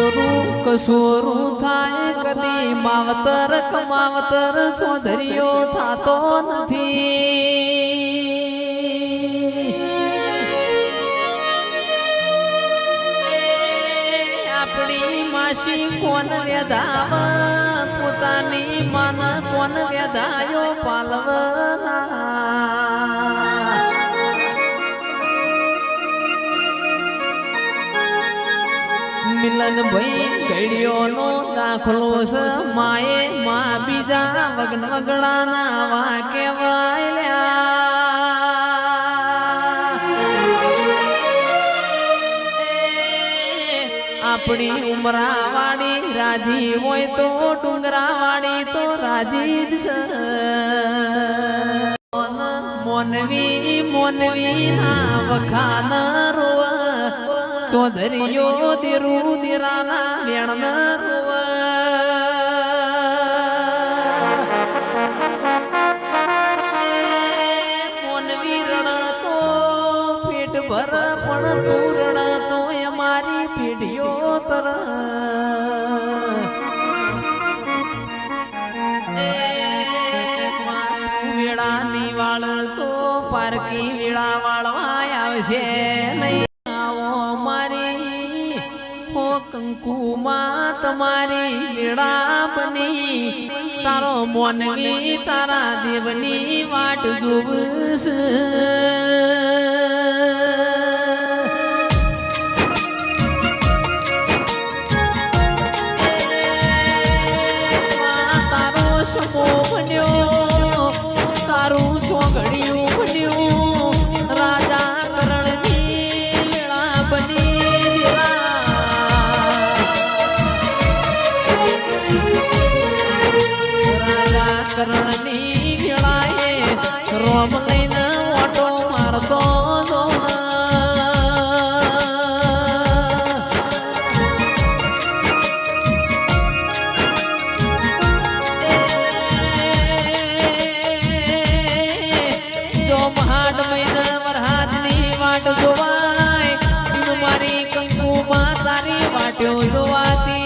કસોરું થાય કદી માવતર કમાવતર સોધરીઓ થાતો નથી. આપણી માસી કોણ વેધાવ પોતાની માન કોણ વેધાયો પાલવના. મિલન ભાઈ ઘડિયો નો દાખલો છે માએ માં બીજા વગન વગડાના વા કેવાયલ્યા. આપણી ઉમરાવાળી રાજી હોય તો ડુંગરાવાળી તો રાજી જ છે. મોનવી મોનવી ના વખાન રોવ સોધરીઓ દેરું દેરાના વેણ રોવ. મોનવી રડતો પેટ ભર પણ તું રડતો અમારી પેઢીઓ તર. વેળાની વાળ તો પારકી વેળા વાળવા આવશે નહીં. કંકુમાં તમારી વેળા બની તારો મોનવી તારા દેવની વાટ જોવસ. તારો સમો બન્યો તારું છોગડિયું બન્યું રાજા કરણની વેળા બની. કરણની વેળાએ રોમ લઈને ઓટો મારતો જો મહાડ મહિને વરહાદની વાટ જોવાય મારી કંકુમાં તારી વાટ્યો જોવાતી.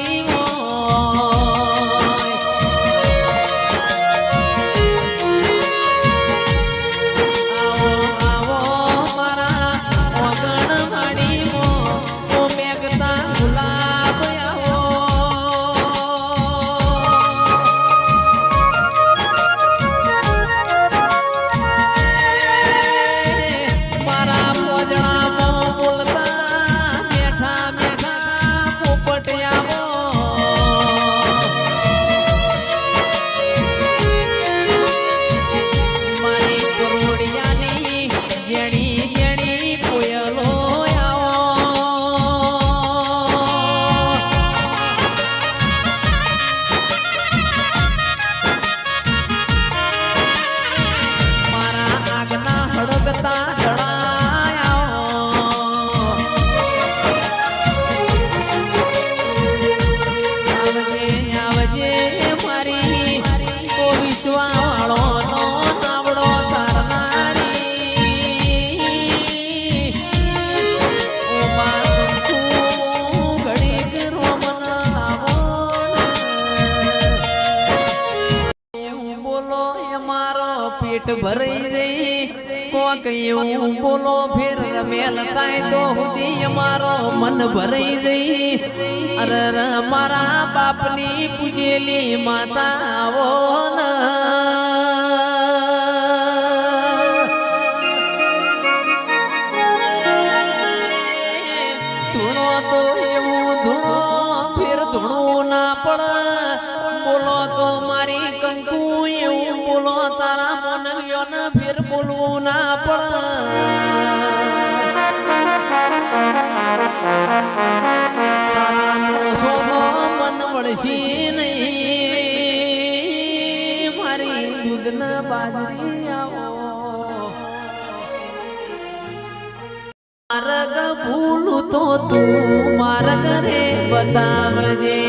પેટ ભરાઈ જઈ કોક એવું બોલો ફેર રમેલ થાય તો સુધી અમારો મન ભરાઈ જઈ. અરે મારા બાપની પૂજેલી માતા આવો ધૂણો તો એવું ધૂણો ફેર ધૂણું ના પડ. બોલો તો મારી કંકુ એવું બોલો તારા મોનવીઓને ફેર બોલવું ના પડે. તારા મોસોનો મન વળશી નહીં મારી દૂધના બાજરી આવો. માર્ગ ભૂલું તો તું માર્ગ રે બતાવજે.